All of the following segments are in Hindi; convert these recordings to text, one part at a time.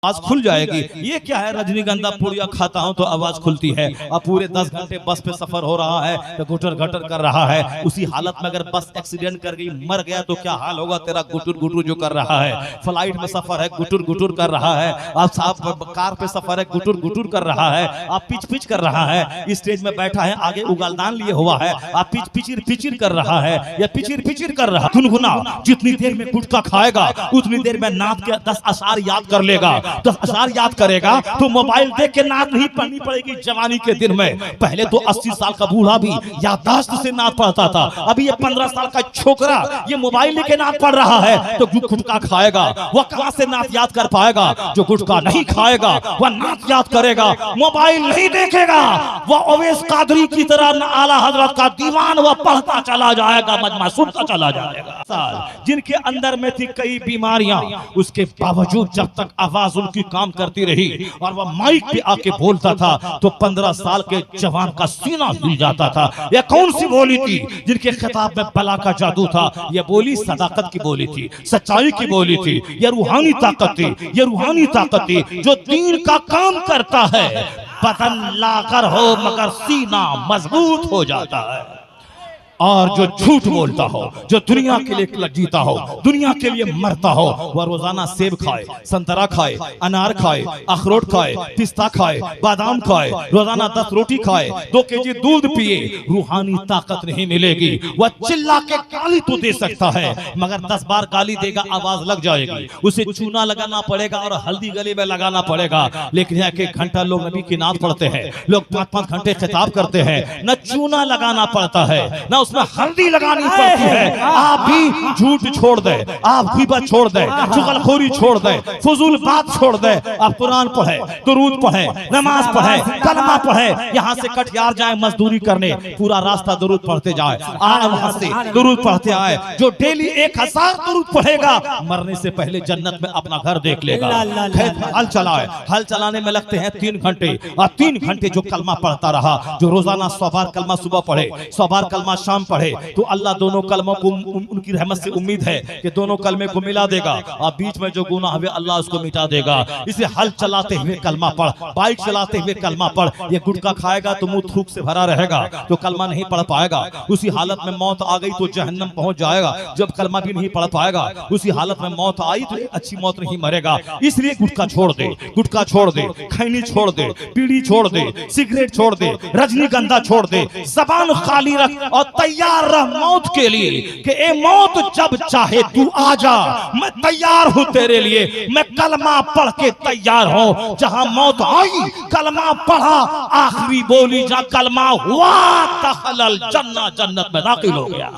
आवाज खुल जाएगी। ये क्या है, रजनीगंधा पुड़िया खाता हूं तो आवाज खुलती है। अब पूरे 10 घंटे बस पे सफर हो रहा है तो गुटर घटर कर रहा है। उसी हालत में अगर बस एक्सीडेंट कर गई, मर गया तो क्या हाल होगा तेरा। गुटुर गुटुर जो कर रहा है, फ्लाइट में सफर है गुटुर गुटुर कर रहा है, आप साहब कार पे सफर है गुटुर गुटुर कर रहा है, आप पिच पिच कर रहा है। स्टेज में बैठा है, आगे उगालदान लिए हुआ है, आप पिच पिचिर पिचिर कर रहा है या पिचिर पिचिर कर रहा। गुनगुना, जितनी देर में गुटखा खाएगा उतनी देर में नाथ के 10 अशार याद कर लेगा। 10 अशार याद करेगा तो मोबाइल देख के नात नहीं पढ़नी पड़ेगी। जवानी के दिन में पहले तो 80 साल का बूढ़ा भी याददाश्त से नात पढ़ता था, अभी ये 15 साल का छोकरा ये मोबाइल लेके नात पढ़ रहा है। तो जो गुटखा खाएगा वह कहां से नात याद कर पाएगा। जो गुटखा नहीं खाएगा वह नात याद करेगा, मोबाइल नहीं देखेगा, वह अवैस कादरी की तरह आला हजरत का दीवान वह पढ़ता चला जाएगा, मजमा सुनता चला जाएगा। जिनके अंदर में थी कई बीमारियां, उसके बावजूद जब तक आवाज उनकी काम करती रही और वह माइक पे आके बोलता था तो 15 साल के जवान का सीना हिल जाता था। यह कौन सी बोली थी जिनके खिताब में बला का जादू था। यह बोली सदाकत की बोली थी, सच्चाई की बोली थी, यह रूहानी ताकत थी, यह रूहानी ताकत थी जो दीन का काम करता है। बदन लाकर हो मगर सीना मजबूत हो जाता है। और जो झूठ बोलता हो, जो दुनिया के लिए जीता हो, दुनिया के लिए मरता हो, वह रोजाना सेब खाए, संतरा खाए, अनार खाए, अखरोट खाए, पिस्ता खाए, बादाम खाए, रोजाना 10 रोटी खाए, 2 केजी दूध पिए, रूहानी ताकत नहीं मिलेगी। वह चिल्ला के गाली तो दे सकता है मगर 10 बार गाली देगा आवाज लग जाएगी। उसे चूना लगाना पड़ेगा और हल्दी गले में लगाना पड़ेगा। लेकिन 1-1 घंटा लोग नबी की नात पढ़ते हैं, लोग 5-5 घंटे खिताब करते हैं, न चूना लगाना पड़ता है न उसमें हल्दी लगानी पड़ती है। आप भी झूठ छोड़ दे, आप गीबत छोड़ दे, चुगलखोरी छोड़ दे, फजूल बात छोड़ दे। आप कुरान पढ़े, दुरूद पढ़े, नमाज पढ़े, कलमा पढ़े, यहाँ से कटिहार जाए मजदूरी करने, पूरा रास्ता दुरूद पढ़ते जाए, आए वहां से दुरूद पढ़ते आए। जो डेली 1000 दुरूद पढ़ेगा मरने से पहले जन्नत में अपना घर देख लेगा। खेत में हल चलाए, हल चलाने में लगते हैं 3 घंटे और 3 घंटे जो कलमा पढ़ता रहा, जो रोजाना 100 बार कलमा सुबह पढ़े, 100 बार कलमा शाम पढ़े, तो अल्लाह दोनों कलमों को उनकी रहमत से उम्मीद है कि दोनों कलमे को मिला देगा और बीच में जो गुनाह है अल्लाह उसको मिटा देगा। इसे हल चलाते हुए कलमा पढ़, बाइक चलाते हुए कलमा पढ़। ये गुटखा खाएगा तो मुंह थूक से भरा रहेगा, तो कलमा नहीं पढ़ पाएगा। उसी हालत में मौत आ गई तो जहन्नम पहुंच जाएगा। जब कलमा भी नहीं पढ़ पाएगा, उसी हालत में मौत आई तो अच्छी मौत नहीं मरेगा। इसलिए गुटखा छोड़ दे, गुटखा छोड़ दे, खैनी छोड़ दे, बीड़ी छोड़ दे, सिगरेट छोड़ दे, रजनीगंधा छोड़ दे, जबान खाली रख और तैयार रह मौत के लिए कि ए मौत जब चाहे तू आ जा, मैं तैयार हूं तेरे लिए। मैं कलमा पढ़ के तैयार हूं। जहां मौत आई कलमा पढ़ा, आखिरी बोली जा कलमा हुआ दखलल जन्नह, जन्नत में दाखिल हो गया।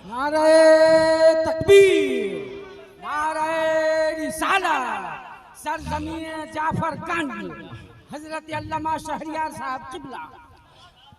नारे तकबीर, नारे रिसालत, सरजमीन जाफर गंज, हजरत अल्लामा शहरियार साहब किबला।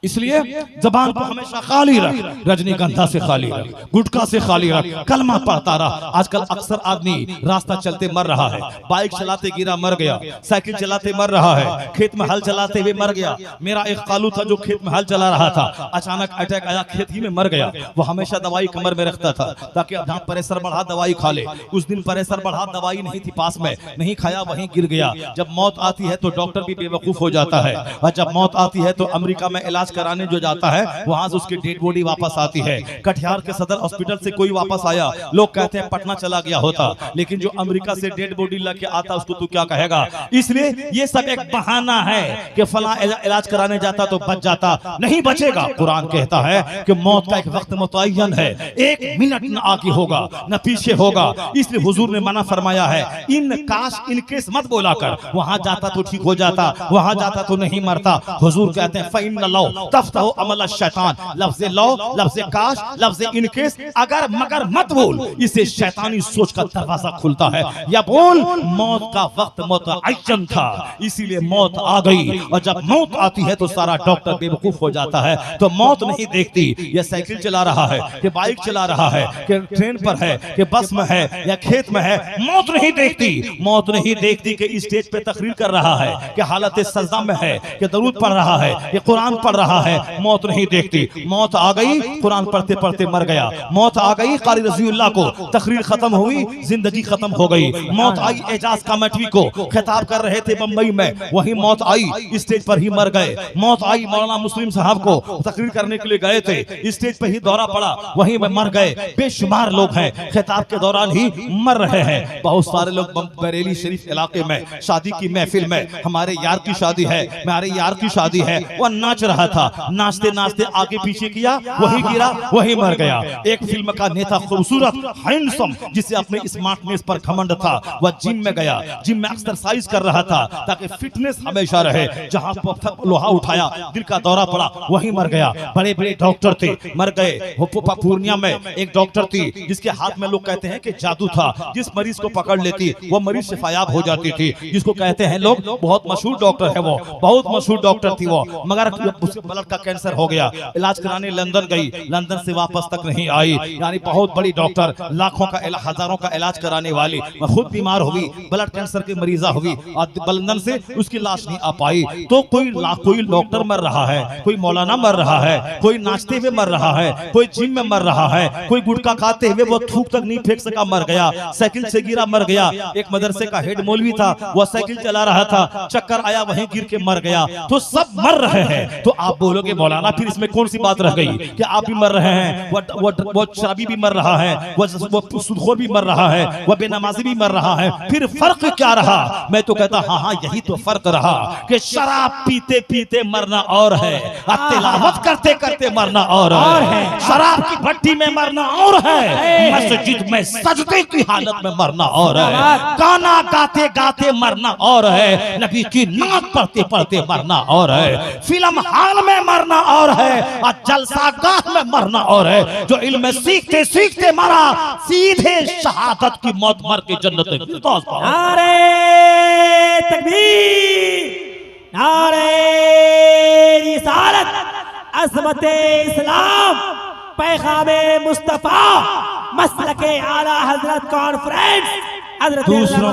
इसलिए जबान को हमेशा खाली रख, रजनीगंधा से खाली रख, गुटखा से खाली रख, कलमा पढ़ता रहा। आजकल अक्सर आदमी रास्ता चलते मर रहा है, बाइक चलाते गिरा मर गया, साइकिल चलाते मर रहा है, खेत में हल चलाते हुए मर गया। मेरा एक कालू था जो खेत में हल चला रहा था, अचानक अटैक आया, खेत ही में मर गया। वो हमेशा दवाई कमर में रखता था ताकि जहाँ प्रेशर बढ़ा दवाई खा ले। उस दिन प्रेशर बढ़ा, दवाई नहीं थी पास में, नहीं खाया, वहीं गिर गया। जब मौत आती है तो डॉक्टर भी बेवकूफ हो जाता है, और जब मौत आती है तो अमेरिका में इलाज कराने जो जाता है वहां से उसकी डेड बॉडी वापस आती है। कटिहार के सदर हॉस्पिटल से कोई वापस आया, लोग कहते हैं पटना चला गया होता, लेकिन जो अमेरिका से डेड बॉडी लेके आता उसको तू क्या कहेगा। इसलिए ये सब एक बहाना है कि फला इलाज कराने जाता तो बच जाता, नहीं बचेगा। कुरान कहता है कि मौत का एक वक्त मुतय्यन है, 1 मिनट न आगे होगा न पीछे होगा। इसलिए हुजूर ने मना फरमाया है, इन काश इन केस मत बोला कर, वहां जाता तो ठीक हो जाता, वहां जाता तो नहीं मरता। हुजूर कहते हैं फ़इन्न लौ तफ्तहु अमल शैतान, लफ्ज़ लौ, लफ्ज़ काश, लफ्ज़ इनकेस, अगर मगर मत बोल, इसे शैतानी सोच का दरवाजा खुलता है। या बोल मौत का वक्त मुतअय्यन था, इसीलिए मौत आ गई। और जब मौत आती है तो सारा डॉक्टर बेवकूफ हो जाता है। तो मौत नहीं देखती, ये साइकिल चला रहा है कि बाइक चला रहा है कि ट्रेन पर है कि बस में है या खेत में है, मौत नहीं देखती। मौत नहीं देखती कि स्टेज पे तकरीर कर रहा है, कि हालत सजदा में है, कि दरूद पढ़ रहा है, कि कुरान पढ़ रहा है, मौत नहीं देखती। मौत आ गई, कुरान पढ़ते पढ़ते मर गया। मौत आ गई, कारी रज़ियल्लाहु को तकरीर खत्म हुई, जिंदगी खत्म हो गई। मौत आई एजाज कामठवी को, खिताब कर रहे थे बंबई में, वही मौत आई, स्टेज पर ही मर गए। मौत आई मौलाना मुस्लिम साहब को, तकरीर करने के लिए गए थे, स्टेज पर ही दौरा पड़ा, वहीं में मर गए। बेशुमार लोग हैं खिताब के दौरान ही मर रहे हैं। बहुत सारे लोग बरेली शरीफ इलाके में शादी की महफिल में, हमारे यार की शादी है, हमारे यार की शादी है, वह नाच रहा था, नाचते नाचते आगे पीछे किया, वही गिरा, वही मर गया। एक फिल्म का नेता खूबसूरत हैंडसम, जिसे अपने स्मार्टनेस पर घमंड था, वह जिम में गया, जिम में एक्सरसाइज कर रहा था ताकि फिटनेस हमेशा रहे। जहां लोहा उठाया, दिल का दौरा पड़ा, वही मर गया। बड़े बड़े डॉक्टर थे, मर गए। पूर्णिया में एक डॉक्टर थी जिसके हाथ में लोग कहते हैं कि जादू था, जिस मरीज को पकड़ लेती वो मरीज शिफायाब हो जाती थी, जिसको कहते हैं लोग बहुत मशहूर डॉक्टर है, वो बहुत मशहूर डॉक्टर थी वो, मगर उसके ब्लड का कैंसर हो गया। इलाज कराने लंदन गई, लंदन से वापस तक नहीं आई। यानी बहुत बड़ी डॉक्टर, लाखों का हजारों का इलाज कराने वाली, खुद बीमार हुई, ब्लड कैंसर की मरीजा हुई और लंदन से उसकी लाश नहीं आ पाई। तो कोई डॉक्टर मर रहा है, कोई मौलाना मर रहा है, कोई नाचते हुए मर रहा है, कोई जिम में मर रहा है, कोई गुटखा खाते हुए वो थूक तक नहीं फेंक सका, मर गया। साइकिल से गिरा, मर गया। एक मदरसे का हेड मौलवी था, वह साइकिल चला रहा था, चक्कर आया, वहीं गिर के मर गया। तो सब मर रहे हैं। तो आप बोलोगे मौलाना फिर इसमें कौन सी बात रह गई कि आप भी मर रहे हैं, वो शराबी भी मर रहा है, वो सुदखोर भी मर रहा है, वह बेनमाजी भी मर रहा है, फिर फर्क क्या रहा? मैं तो कहता हाँ, यही तो फर्क रहा कि शराब पीते पीते मरना और है, तिलावत करते करते मरना और है, शराब की भट्टी में मरना और है, मस्जिद में सजदे की हालत में मरना और है, गाना गाते गाते मरना और है, नबी की नात पढ़ते पढ़ते मरना और है, फिल्म हॉल में मरना और है, और जलसागाह में मरना और है। जो इल्म सीखते सीखते मरा, सीधे शहादत की मौत मर के जन्नत में। नारे तकबीर, नारे रिसालत, अज़मते इस्लाम, पैगामे मुस्तफा, मसलके आला हजरत कॉन्फ्रेंस। दूसरों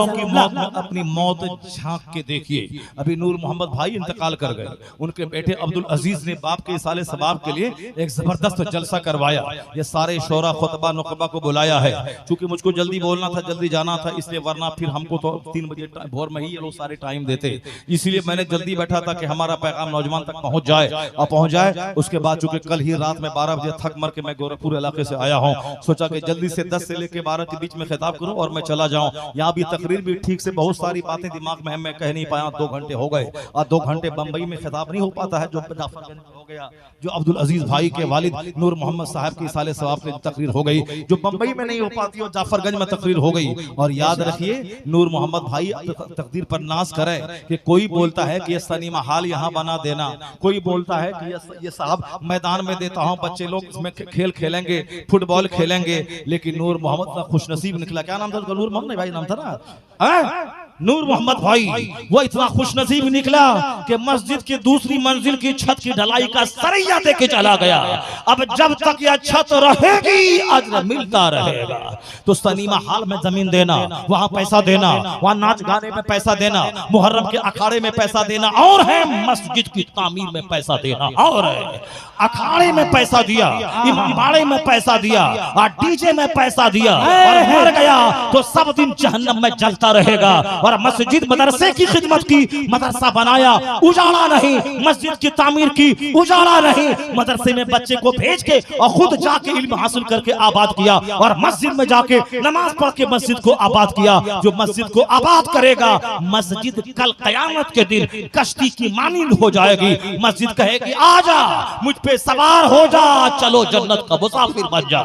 की मौत में अपनी मौत झांक के देखिए। अभी नूर मोहम्मद भाई इंतकाल कर गए, उनके बेटे अब्दुल अजीज ने बाप के साले सबाब के लिए एक जबरदस्त जलसा करवाया। ये सारे शोरा खुतबा नुकबा को बुलाया है। चूंकि मुझको जल्दी बोलना था, जल्दी जाना था, इसलिए, वरना फिर हमको तो 3 बजे भोर में ही ये लोग सारे टाइम देते, इसलिए मैंने जल्दी बैठा था कि हमारा पैगाम नौजवान तक पहुंच जाए और पहुंच जाए। उसके बाद चूंकि कल ही रात में 12 बजे थक मर के मैं गोरखपुर इलाके से आया हूँ, सोचा कि जल्दी से 10 से लेकर 12 के बीच में खिताब करूं और मैं चला जाऊं। यहाँ भी तकरीर भी ठीक से बहुत सारी बातें दिमाग में मैं कह नहीं पाया, 2 घंटे हो गए और 2 घंटे बंबई में खिताब नहीं हो पाता है। जो जाफरगंज हो गया, जो अब्दुल अजीज भाई के वालिद नूर मोहम्मद साहब की साले सवाब की तकरीर हो गई, जो बंबई में नहीं हो पाती और जाफरगंज में तकरीर हो गई। और याद रखिए, नूर मोहम्मद भाई तकदीर पर नाज करें कि कोई बोलता है कि ये सिनेमा हॉल यहाँ बना देना, कोई बोलता है कि ये साहब मैदान में देता हूँ, बच्चे लोग इसमें खेल खेलेंगे, फुटबॉल खेलेंगे। लेकिन नूर मोहम्मद का खुशनसीब निकला। क्या नाम था? नूर मोहम्मद भाई नाम था ना, नूर मोहम्मद भाई। वो इतना खुशनसीब निकला कि मस्जिद की दूसरी मंजिल की छत की ढलाई का सरैया दे के चला गया। अब जब तक यह छत रहेगी, अजर मिलता रहेगा। तो सिनेमा हॉल में जमीन देना, वहां पैसा देना, वहां नाच गाने में पैसा देना, मुहर्रम के अखाड़े में पैसा देना और है, मस्जिद की तामीर में पैसा देना और है। अखाड़े में पैसा दिया, इमामबाड़े में पैसा दिया और डीजे में पैसा दिया और मर गया तो सब दिन जहन्नम में जलता रहेगा। और मस्जिद मदरसे की खिदमत की, मदरसा बनाया, उजाड़ा नहीं, मस्जिद की तामीर की, उजाड़ा नहीं, मदरसे में बच्चे को भेज के और खुद जाके इल्म हासिल करके आबाद किया और मस्जिद में जाके नमाज पढ़ के मस्जिद को आबाद किया। जो मस्जिद को आबाद करेगा, मस्जिद कल कयामत के दिन कश्ती की मानिंद हो जाएगी। मस्जिद कहेगी आजा, मुझ पे सवार हो जा, चलो जन्नत का मुसाफिर बन जा।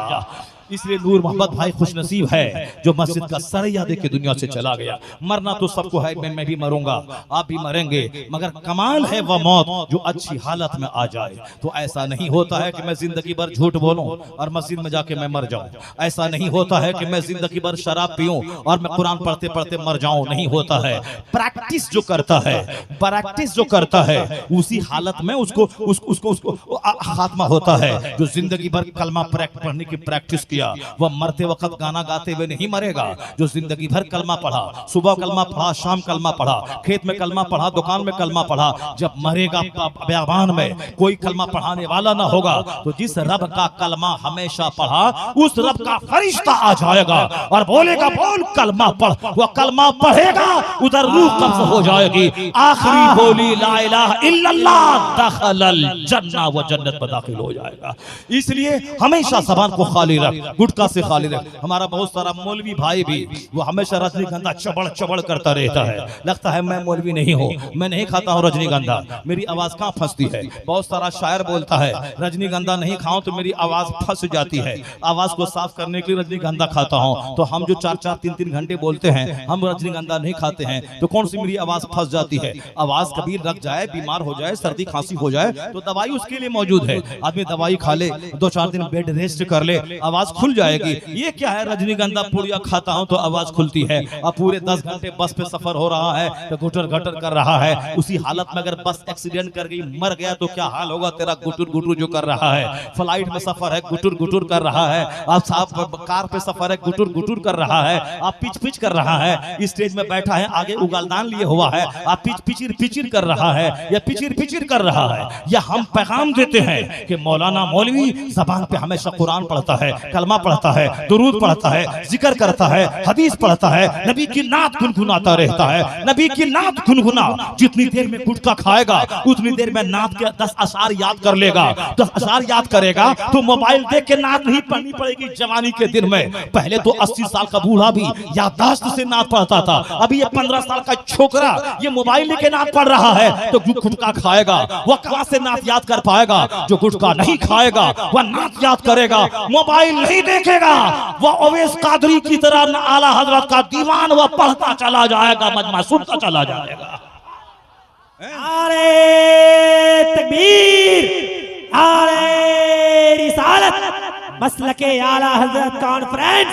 इसलिए नूर मोहम्मद भाई खुशनसीब है जो मस्जिद का सरैया दे के दुनिया से चला गया। मरना तो सबको है, मैं भी मरूंगा, आप भी मरेंगे, मगर कमाल है वह मौत जो अच्छी हालत में आ जाए। तो ऐसा नहीं होता है कि मैं जिंदगी भर झूठ बोलूं और मस्जिद में जाके मैं मर जाऊं। ऐसा नहीं होता है कि मैं जिंदगी भर शराब पीऊं और मैं कुरान पढ़ते पढ़ते मर जाऊं। नहीं होता है। प्रैक्टिस जो करता है, प्रैक्टिस जो करता है, उसी हालत में उसको खात्मा होता है। जो जिंदगी भर कलमा पढ़ने की प्रैक्टिस की किया। वह मरते वक्त गाना गाते हुए नहीं मरेगा। जो जिंदगी भर कलमा पढ़ा, सुबह कलमा पढ़ा, शाम कलमा पढ़ा, खेत में कलमा पढ़ा, दुकान में कलमा पढ़ा, जब मरेगा बयाबान में कोई कलमा पढ़ाने वाला ना होगा। तो जिस रब का कलमा हमेशा पढ़ा, उस रब का फरिश्ता आ जाएगा और बोलेगा बोल कलमा पढ़। वह कलमा पढ़ेगा, उधर रूह कब्ज हो जाएगी। आखिरी बोली ला इलाहा इल्लल्लाह, दखलल जन्नह, वो जन्नत में दाखिल हो जाएगा। इसलिए हमेशा ज़बान को खाली रख, गुटखा से खाली रख। हमारा बहुत सारा मौलवी भाई भी वो हमेशा रजनीगंधा चबड़ चबड़ करता रहता है। लगता है मैं मौलवी नहीं हूँ, मैं नहीं खाता हूँ रजनीगंधा, मेरी आवाज कहाँ फंसती है। बहुत सारा शायर बोलता है रजनीगंधा नहीं खाऊं तो मेरी आवाज फंस जाती है, आवाज को साफ करने के लिए रजनीगंधा खाता हूँ। तो हम जो 4-4, 3-3 घंटे बोलते हैं, हम रजनीगंधा नहीं खाते हैं, तो कौन सी मेरी आवाज फंस जाती है। आवाज कभी रख जाए, बीमार हो जाए, सर्दी खांसी हो जाए तो दवाई उसके लिए मौजूद है। आदमी दवाई खा ले, 2-4 दिन बेड रेस्ट कर ले, आवाज खुल जाएगी। ये क्या है, रजनीगंधा पुड़िया खाता हूं तो आवाज खुलती है। अब पूरे 10 घंटे बस पे सफर हो रहा है तो गुटर गटर कर रहा है। उसी हालत में अगर बस एक्सीडेंट कर गई, मर गया तो क्या हाल होगा तेरा। गुटुर गुटुर जो कर रहा है, फ्लाइट में सफर है, गुटुर गुटुर कर रहा है। आप साहब कार पे सफर है, गुटुर गुटुर कर रहा है। आप पिच पिच कर रहा है, स्टेज में बैठा है, आगे उगलदान लिए हुआ है, आप पिच पिचिर पिचिर कर रहा है या पिचिर पिचिर कर रहा है। या हम पैगाम देते हैं कि मौलाना मौलवी जबान पे हमेशा कुरान पढ़ता है, कलमा पढ़ता है, दुरूद पढ़ता है, जिक्र करता है, हदीस पढ़ता है, नबी की नात गुनगुनाता रहता है। नबी की नात गुनगुना, जितनी देर में गुटखा खाएगा उतनी देर में नात के 10 अशार याद कर लेगा। 10 अशार याद करेगा तो मोबाइल देख के नात नहीं पढ़नी पड़ेगी जवानी के दिन में। पहले तो 80 साल का बूढ़ा भी याददाश्त से नात पढ़ता था, अभी ये 15 साल का छोकरा ये मोबाइल लेके नात पढ़ रहा है। तो जो गुटखा खाएगा वह कहां से नात याद कर पाएगा। जो गुटखा नहीं खाएगा वह नात याद करेगा, मोबाइल नहीं देखेगा, वह अवैस कादरी की तरह आला हजरत का दीवान वह पढ़ता चला जाएगा, मजमा सुनता चला जाएगा। नारे तकबीर, नारे रिसालत, मसलके आला हजरत कॉन्फ्रेंस,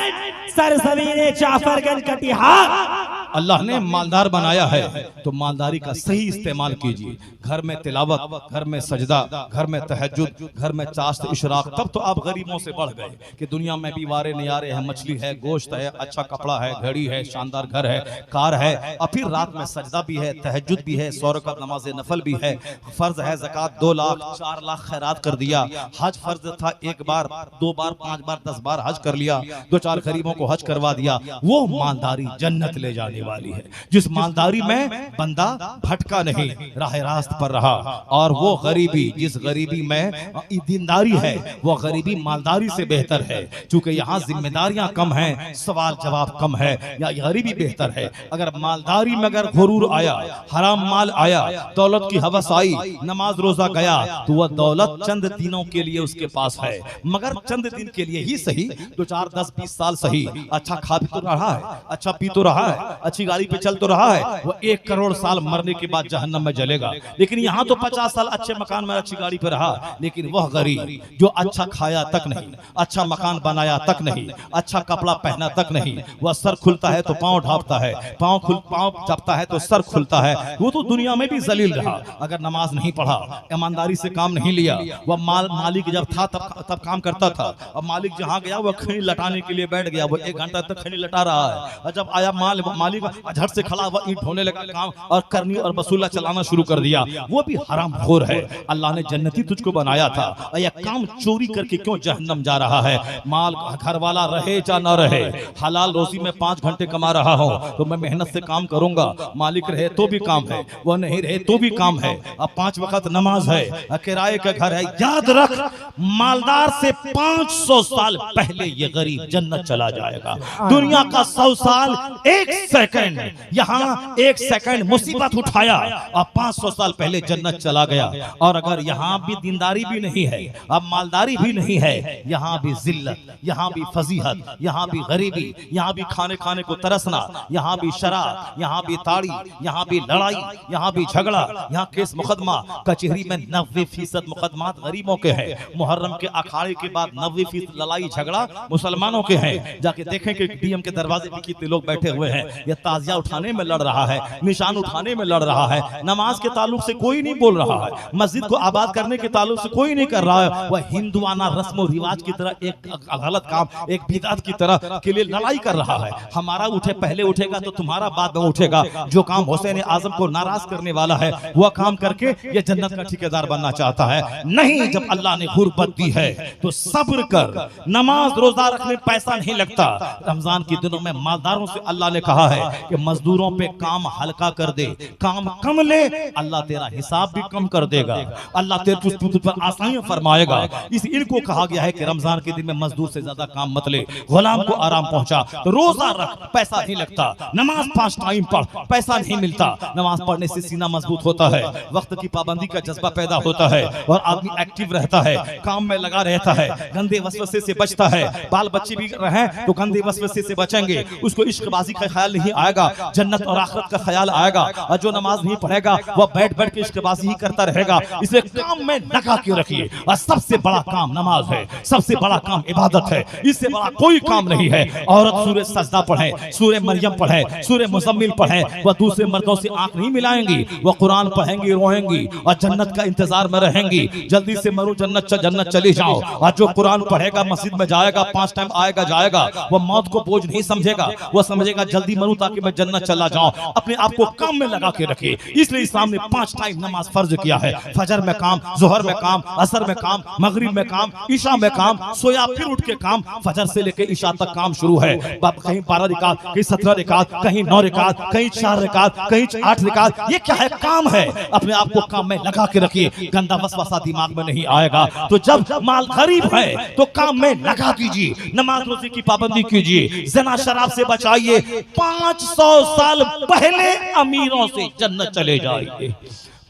सरजमीन जाफरगंज कटिहार। अल्लाह ने मालदार बनाया है तो मालदारी का सही इस्तेमाल कीजिए। घर में तिलावत, घर में सजदा, घर में तहज्जुद, घर में चाश्त इशराक, तब तो आप गरीबों से बढ़ गए कि दुनिया में भी वारे नियारे हैं, मछली है, गोश्त है, अच्छा कपड़ा है, घड़ी है, शानदार घर है, कार है, और फिर रात में सजदा भी है, तहज्जुद भी है, 100 रकात नमाज नफल भी है, फर्ज है ज़कात 2 लाख 4 लाख खैरात कर दिया। हज फर्ज था 1 बार 2 बार 5 बार 10 बार हज कर लिया, 2-4 गरीबों को हज करवा दिया। वो मालदारी जन्नत ले जाने वाली है। जिस मालदारी में बंदा भटका नहीं, राह रास्त पर रहा। और वो गरीबी, जिस गरीबी में दीनदारी है, वो गरीबी मालदारी से बेहतर है। क्योंकि यहाँ जिम्मेदारियां कम हैं, सवाल जवाब कम है, या गरीबी बेहतर है। अगर मालदारी में अगर गुरूर आया, हराम माल आया, दौलत की हवस आई, नमाज रोजा गया, तो वह दौलत चंद दिनों के लिए उसके पास है, मगर चंद दिन के लिए ही सही, 2-4 10-20 साल सही। अच्छा खा भी तो रहा है, अच्छा पी तो रहा है, अच्छी गाड़ी पे चल तो रहा है। वो 1 करोड़ साल मरने के बाद जहन्नम में जलेगा। लेकिन यहाँ तो 50 साल अच्छे मकान में अच्छी गाड़ी पे रहा। लेकिन वह गरीब जो अच्छा खाया तक नहीं, अच्छा मकान बनाया तक नहीं, अच्छा कपड़ा पहना तक नहीं, वह सर खुलता है तो पांव ढांपता है, पांव जपता है तो सर खुलता है, वो तो दुनिया में भी जलील रहा। अगर नमाज नहीं पढ़ा, ईमानदारी से काम नहीं लिया, वह मालिक जब था तब काम करता था, और मालिक जहाँ गया वह खैनी लटाने के लिए बैठ गया, वो 1 घंटा तक खैनी लटा रहा है। और जब आया मालिक झट से खड़ा हुआ, ईंट ढोने लगा काम और करनी और वसूला चलाना शुरू कर दिया। वो भी हरामखोर है। अल्लाह ने जन्नती तुझको बनाया था, और यह काम चोरी करके क्यों जहन्नम जा रहा है। माल घर वाला रहे या ना रहे, हलाल रोजी में 5 घंटे कमा रहा हूँ तो मैं मेहनत से काम करूंगा। मालिक रहे तो भी काम है, वह नहीं रहे तो भी काम है। अब 5 वक्त नमाज है, किराए का घर है। याद रख, मालदार से 500 साल पहले ये गरीब जन्नत चला जाएगा। दुनिया का 100 साल 1 सेकंड, यहाँ 1 सेकंड मुसीबत उठाया और 500 साल पहले जन्नत चला गया। और अगर यहाँ भी दीनदारी भी नहीं है, अब मालदारी भी नहीं है, यहाँ भी जिल्लत, यहाँ भी फजीहत, यहाँ भी गरीबी, यहाँ भी खाने को तरसना, यहाँ भी शराब, यहाँ भी ताड़ी, यहाँ भी लड़ाई, यहाँ भी झगड़ा, यहाँ केस मुकदमा। कचहरी में 90% मुकदमात गरीबों के हैं। मुहर्रम के अखाड़े के बाद 90% लड़ाई झगड़ा मुसलमानों के हैं। जाके देखें कि डीएम के दरवाजे पे कितने लोग बैठे हुए हैं। ये ये ताजिया उठाने में लड़ रहा है, निशान उठाने में लड़ रहा है, नमाज के ताल्लुक से कोई नहीं बोल रहा है, मस्जिद को आबाद करने के ताल्लुक से कोई नहीं कर रहा है। वह हिंदुआना रस्म और रिवाज की तरह एक गलत काम, एक बिदअत की तरह के लिए लड़ाई कर रहा है। हमारा उठे पहले उठेगा तो तुम्हारा बाद में उठेगा। जो काम हुसैन आजम को नाराज करने वाला है वह काम करके ये जन्नत का ठेकेदार बनना चाहता है। नहीं, जब अल्लाह ने गुर्बत दी है तो सब्र कर, नमाज रोजा रखने पैसा नहीं लगता। रमजान के दिनों में मालदारों से अल्लाह ने कहा है कि मजदूरों पे काम हल्का कर दे, काम कम ले, अल्लाह तेरा हिसाब भी कम कर देगा, अल्लाह तेरे तुझ पर आसानियां फरमाएगा। इस इनको कहा गया है कि रमजान के दिन में मजदूर से ज्यादा काम मत ले, गुलाम को आराम पहुंचा। तो रोजा रख, पैसा नहीं लगता, नमाज 5 टाइम पढ़, पैसा नहीं मिलता। नमाज पढ़ने से सीना मजबूत होता है, वक्त की पाबंदी का जज्बा पैदा होता है और आदमी एक्टिव रहता है, काम में लगा रहता है, गंदे वसवसे से बचता है। बाल बच्चे भी रहे तो गंदे वसवसे से बचेंगे, उसको इश्कबाजी का ख्याल नहीं आएगा, जन्नत और आखिरत का ख्याल आएगा। और जो नमाज नहीं पढ़ेगा वह बैठ बैठ के इश्कबाजी ही करता रहेगा। इसलिए काम में लगा के रखिए। और सबसे बड़ा काम नमाज है, सबसे बड़ा काम इबादत है, इससे बड़ा कोई काम नहीं है। औरत सूरह सजदा पढ़े, सूरह मरियम पढ़े, सूरह मुज़म्मिल पढ़े, वह दूसरे मर्दों से आंख नहीं मिलाएंगी, वह कुरान पढ़ेंगी, रोएंगी और जन्नत का इंतजार में रहेंगी। जल्दी से मरो, जन्नत चली जाओ। और जो कुरान पढ़ेगा, मस्जिद में जाएगा, 5 टाइम आएगा जाएगा, वह मौत को बोझ नहीं समझेगा, वह समझेगा जल्दी मरूं ताकि मैं जन्नत चला जाऊं। अपने आप को काम में लगा के रखिए। इसलिए इस्लाम ने 5 टाइम नमाज फर्ज किया है। फजर में काम, जोहर में काम, असर में काम, मगरिब में काम, ईशा में काम, सोया फिर उठ के काम। फजर से लेकर ईशा तक काम शुरू है। कहीं 12 रिकात, कहीं 17 रिकात, कहीं 9 रिकात, कहीं 4 रिकात, कहीं 8 रिकात। ये क्या है? काम है। अपने आप को काम में लगा के रखिए, गंदा वसवसा दिमाग में नहीं आएगा। तो जब माल गरीब है तो काम में लगा दीजिए, नमाज रोजे की पाबंदी कीजिए, ज़ना शराब से बचाइए। 500 साल पहले अमीरों से जन्नत चले जाइए।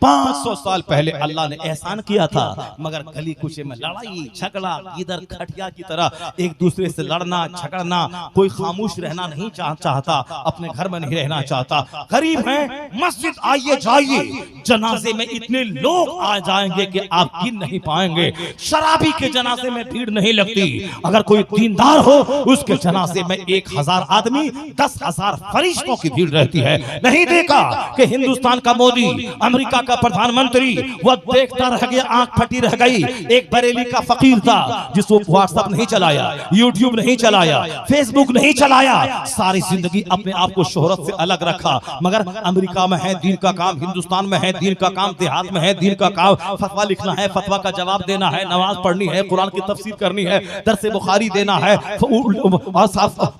500 साल पहले अल्लाह ने एहसान किया था, मगर गली कुचे में लड़ाई झगड़ा, इधर खटिया की तरह एक दूसरे से लड़ना झगड़ना। कोई खामोश रहना नहीं चाहता, अपने घर में नहीं रहना चाहता। गरीब हैं, मस्जिद आइए जाइए, जनाजे में इतने लोग आ जाएंगे कि आप गिन नहीं पाएंगे। शराबी के जनाजे में भीड़ नहीं लगती। अगर कोई दीनदार हो उसके जनाजे में 1000 आदमी, 10,000 फरिश्तों की भीड़ रहती है। नहीं देखा कि हिंदुस्तान का मोदी, अमेरिका का प्रधानमंत्री, वह देखता रह गया, आंख फटी रह गई। एक बरेली का फकीर था जिसको व्हाट्सएप नहीं चलाया, यूट्यूब नहीं चलाया, फेसबुक नहीं चलाया, सारी जिंदगी अपने आप को शोहरत से अलग रखा। मगर अमेरिका में है दीन का काम, हिंदुस्तान में है दीन का काम, देहात में है दीन का काम। फतवा लिखना है, फतवा का जवाब देना है, नमाज पढ़नी है, कुरान की तफसीर करनी है, दर्स बुखारी देना है,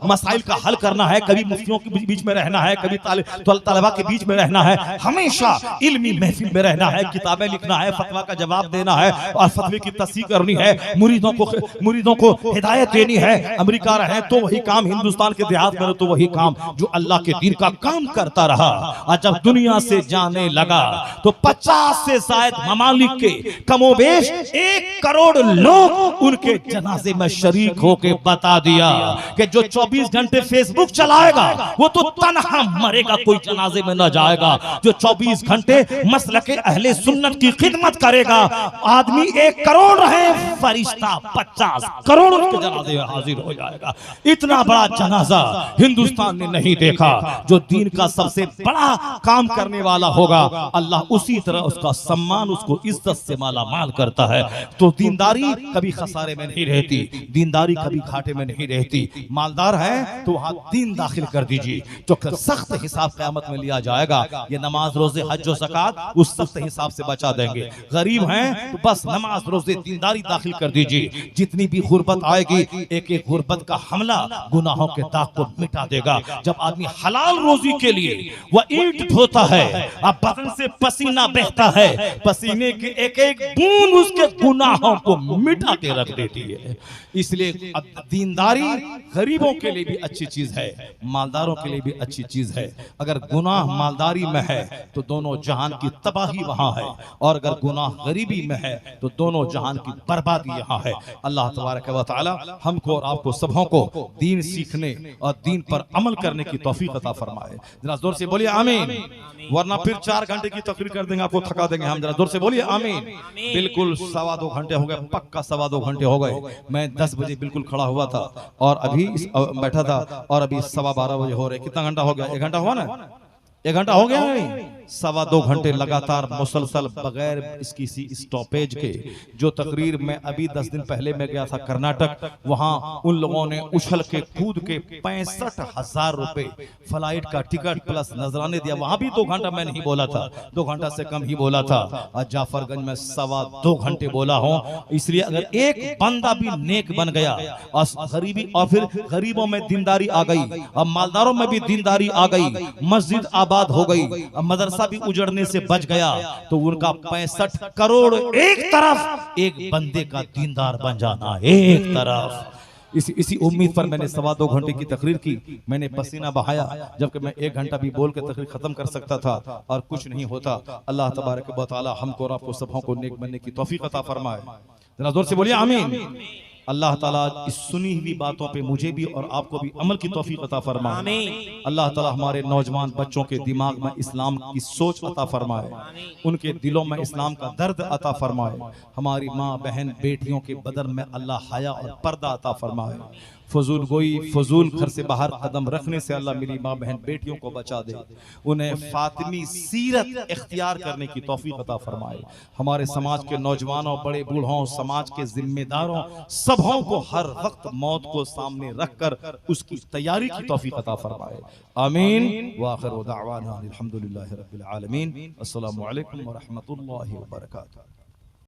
मसाइल का हल करना है। कभी मुफ्तियों के बीच में रहना है, कभी तलबा के बीच में रहना है। हमेशा इल्मी महफिल में रहना है, किताबें लिखना है, फतवा का जवाब देना है और फतवे की तस्दीक करनी है, मुरीदों को हिदायत देनी है। अमेरिका रहे तो वही काम, हिंदुस्तान के देहात में रहे तो वही काम, जो अल्लाह के दीन का काम करता रहा। और जब दुनिया से जाने लगा तो 50 से शायद ममालिक के कमोबेश 1 करोड़ लोग उनके जनाजे में शरीक होके बता दिया कि जो 24 घंटे फेसबुक चलाएगा वो तो तन्हा मरेगा, कोई जनाजे में न जाएगा। जो 24 घंटे मसलके अहले सुन्नत की खिदमत करेगा, आदमी 1 करोड़ रहे, फरिश्ता 50 करोड़ उसके जनाजे में हाजिर हो जाएगा। इतना बड़ा जनाजा हिंदुस्तान ने नहीं देखा। जो दीन का सबसे बड़ा काम करने वाला होगा, अल्लाह उसी तरह उसका सम्मान, उसको इज्जत से माला माल करता है। तो दीनदारी कभी खसारे में नहीं रहती, दीनदारी कभी घाटे में नहीं रहती। मालदार है तो वहां दीन दाखिल कर दीजिए, जो सख्त हिसाब क़यामत में लिया जाएगा। ये नमाज रोजे हज और ज़कात उस सख्त हिसाब से बचा देंगे। गरीब हैं तो बस नमाज रोजे दीनदारी दाखिल कर दीजिए। जितनी भी गुर्बत आएगी, एक एक गुर्बत का हमला गुनाहों के दाग को मिटा देगा। जब आदमी हलाल रोजी के लिए वह ईंट ढोता है, अब बदन से पसीना बहता है, पसीने की एक एक बूंद उसके गुनाहों को मिटा के रख देती है। इसलिए दीनदारी गरीबों के लिए भी अच्छी चीज है, मालदारों के लिए भी अच्छी चीज है। अगर गुनाह मालदारी में है तो दोनों जहान की तबाही वहाँ है, और अगर गुनाह गरीबी में है तो दोनों जहान की बर्बादी यहाँ है। अल्लाह तबारक व तआला हमको और आपको सबों को दीन सीखने और दीन पर अमल करने की तौफीक अता फरमाए। जरा जोर से बोलिए आमीन, वरना फिर 4 घंटे की तकरीर कर देंगे, आपको थका देंगे हम। जरा जोर से बोलिए आमीन। बिल्कुल 2.25 घंटे हो गए, पक्का 2.25 घंटे हो गए। मैं 10 बजे बिल्कुल खड़ा हुआ था और अभी बैठा था और अभी 12:15 बजे हो रहे। कितना घंटा हो गया? 1 घंटा हुआ ना? 1 घंटा हो गया नहीं? 2.25 घंटे लगातार मुसलसल बगैर इसकी स्टॉपेज के जो तकरीर में अभी 10 दिन पहले मैं गया था कर्नाटक, वहां उन लोगों ने उछल के कूद के 65,000 रुपए फ्लाइट का टिकट प्लस नजराने दिया। वहां भी 2 घंटा मैं नहीं बोला था, 2 घंटा से कम ही बोला था। और जाफरगंज में 2.25 घंटे बोला हूं। इसलिए अगर एक बंदा भी नेक बन गया और गरीबी और फिर गरीबों में दीनदारी आ गई और मालदारों में भी दीनदारी आ गई, मस्जिद आबाद हो गई, मदरसा भी उजड़ने से बच गया, तो उनका 65 करोड़ एक तरफ, एक बंदे का दीनदार बन जाना एक तरफ। इसी उम्मीद पर मैंने 2.25 घंटे की तकरीर की। मैंने पसीना बहाया, जबकि मैं 1 घंटा भी बोल के तकरीर खत्म कर सकता था और कुछ नहीं होता। अल्लाह तबारक व तआला हमको और आपको सबों को नेक बनने की तौफीक अता फरमाए। जरा जोर से बोलिए आमीन। अल्लाह ताला इस सुनी हुई बातों पे मुझे भी और आपको भी अमल की तौफीक अता फरमाए। अल्लाह ताला हमारे नौजवान बच्चों के दिमाग में इस्लाम की सोच अता फरमाए, उनके दिलों में इस्लाम का दर्द अता फरमाए। हमारी माँ बहन बेटियों के बदन में अल्लाह हया और पर्दा अता फरमाए। फजूल गोई फजूल घर से बाहर कदम रखने से अल्लाह मेरी माँ बहन बेटियों को बचा दे, उन्हें फातिमी सीरत इख्तियार करने की तौफीक अता फरमाए। हमारे समाज के नौजवानों, बड़े बूढ़ों, समाज के जिम्मेदारों सबों को हर वक्त मौत को सामने रखकर उसकी तैयारी की तौफीक अता फरमाए। आमीन। व आखिर दावाना अल्हम्दुलिल्लाहि रब्बिल आलमीन। अस्सलामु अलैकुम व रहमतुल्लाहि व बरकातुहू।